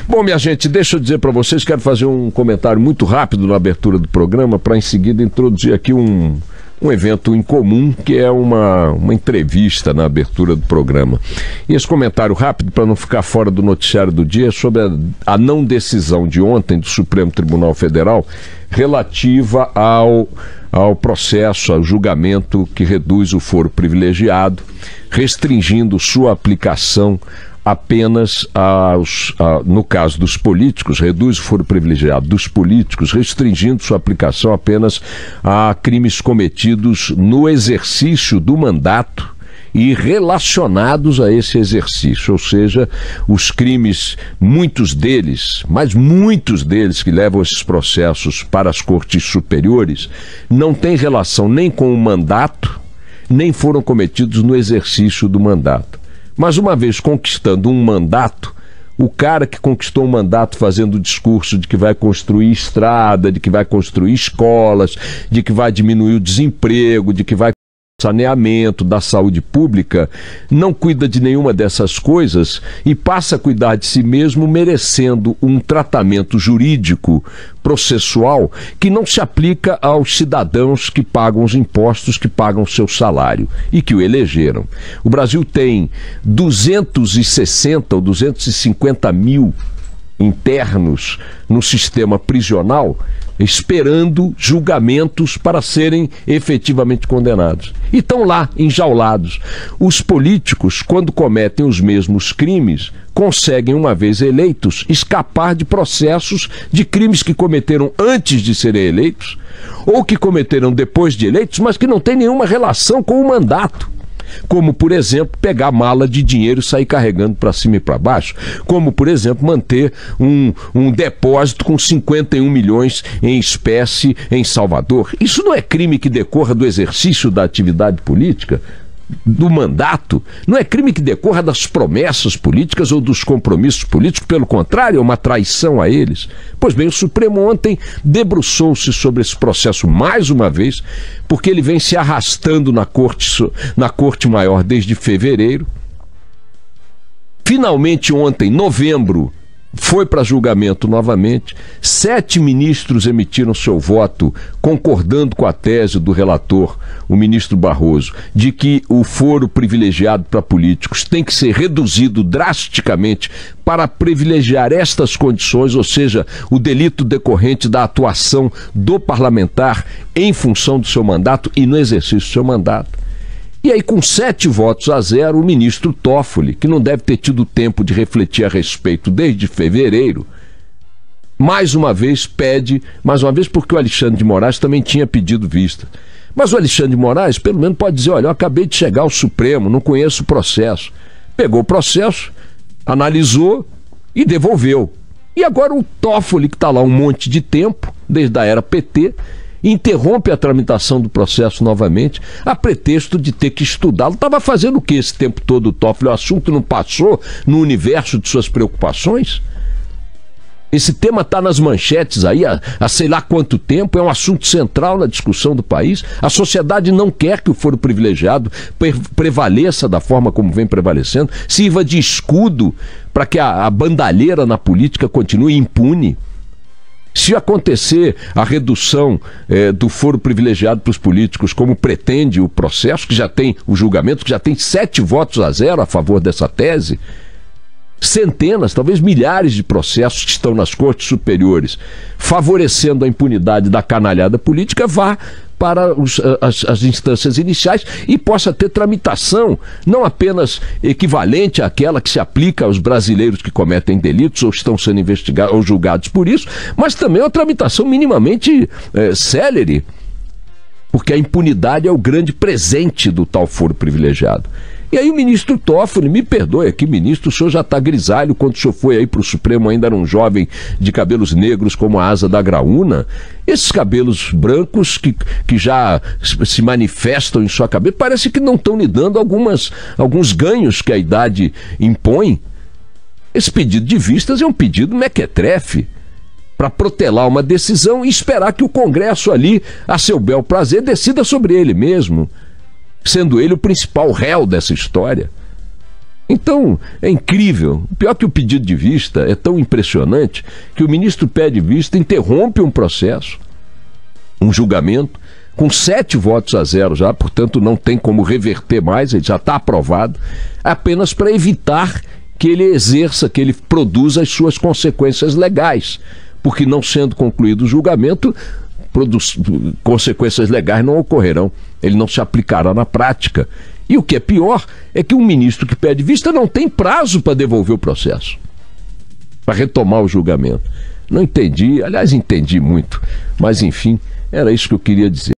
Bom, minha gente, deixa eu dizer para vocês, quero fazer um comentário muito rápido na abertura do programa para em seguida introduzir aqui um evento em comum, que é uma entrevista na abertura do programa. E esse comentário rápido, para não ficar fora do noticiário do dia, é sobre a não decisão de ontem do Supremo Tribunal Federal relativa ao processo, ao julgamento que reduz o foro privilegiado, restringindo sua aplicação apenas no caso dos políticos, reduz o foro privilegiado dos políticos, restringindo sua aplicação apenas a crimes cometidos no exercício do mandato e relacionados a esse exercício, ou seja, os crimes, muitos deles que levam esses processos para as cortes superiores, não têm relação nem com o mandato, nem foram cometidos no exercício do mandato. Mas uma vez conquistando um mandato, o cara que conquistou um mandato fazendo o discurso de que vai construir estrada, de que vai construir escolas, de que vai diminuir o desemprego, de que vai saneamento da saúde pública, não cuida de nenhuma dessas coisas e passa a cuidar de si mesmo, merecendo um tratamento jurídico, processual, que não se aplica aos cidadãos que pagam os impostos, que pagam o seu salário e que o elegeram. O Brasil tem 260 ou 250 mil internos no sistema prisional, esperando julgamentos para serem efetivamente condenados. E estão lá, enjaulados. Os políticos, quando cometem os mesmos crimes, conseguem, uma vez eleitos, escapar de processos de crimes que cometeram antes de serem eleitos, ou que cometeram depois de eleitos, mas que não tem nenhuma relação com o mandato. Como, por exemplo, pegar mala de dinheiro e sair carregando para cima e para baixo. Como, por exemplo, manter um depósito com 51 milhões em espécie em Salvador. Isso não é crime que decorra do exercício da atividade política, do mandato, não é crime que decorra das promessas políticas ou dos compromissos políticos, pelo contrário, é uma traição a eles. Pois bem, o Supremo ontem debruçou-se sobre esse processo mais uma vez, porque ele vem se arrastando na Corte Maior desde fevereiro. Finalmente ontem, novembro, foi para julgamento novamente. 7 ministros emitiram seu voto concordando com a tese do relator, o ministro Barroso, de que o foro privilegiado para políticos tem que ser reduzido drasticamente para privilegiar estas condições, ou seja, o delito decorrente da atuação do parlamentar em função do seu mandato e no exercício do seu mandato. E aí, com 7 votos a 0, o ministro Toffoli, que não deve ter tido tempo de refletir a respeito desde fevereiro, mais uma vez porque o Alexandre de Moraes também tinha pedido vista. Mas o Alexandre de Moraes, pelo menos, pode dizer, olha, eu acabei de chegar ao Supremo, não conheço o processo. Pegou o processo, analisou e devolveu. E agora o Toffoli, que está lá um monte de tempo, desde a era PT, interrompe a tramitação do processo novamente, a pretexto de ter que estudá-lo. Estava fazendo o que esse tempo todo o Toffoli? O assunto não passou no universo de suas preocupações? Esse tema está nas manchetes aí há sei lá quanto tempo, é um assunto central na discussão do país. A sociedade não quer que o foro privilegiado prevaleça da forma como vem prevalecendo, sirva de escudo para que a bandalheira na política continue impune. Se acontecer a redução do foro privilegiado para os políticos, como pretende o processo, que já tem o julgamento, que já tem 7 votos a 0 a favor dessa tese, centenas, talvez milhares de processos que estão nas cortes superiores, favorecendo a impunidade da canalhada política, vá para as instâncias iniciais e possa ter tramitação, não apenas equivalente àquela que se aplica aos brasileiros que cometem delitos ou estão sendo investigados ou julgados por isso, mas também uma tramitação minimamente célere, porque a impunidade é o grande presente do tal foro privilegiado. E aí o ministro Toffoli, me perdoe aqui, ministro, o senhor já está grisalho, quando o senhor foi aí para o Supremo ainda era um jovem de cabelos negros como a asa da graúna. Esses cabelos brancos que já se manifestam em sua cabeça, parece que não estão lhe dando alguns ganhos que a idade impõe. Esse pedido de vistas é um pedido mequetrefe para protelar uma decisão e esperar que o Congresso ali, a seu bel prazer, decida sobre ele mesmo, sendo ele o principal réu dessa história. Então, é incrível. Pior que o pedido de vista é tão impressionante que o ministro pede vista, interrompe um processo, um julgamento, com 7 votos a 0 já, portanto não tem como reverter mais, ele já está aprovado, apenas para evitar que ele exerça, que ele produza as suas consequências legais, porque não sendo concluído o julgamento, consequências legais não ocorrerão, ele não se aplicará na prática. E o que é pior é que um ministro que pede vista não tem prazo para devolver o processo, para retomar o julgamento. Não entendi, aliás entendi muito, mas enfim, era isso que eu queria dizer.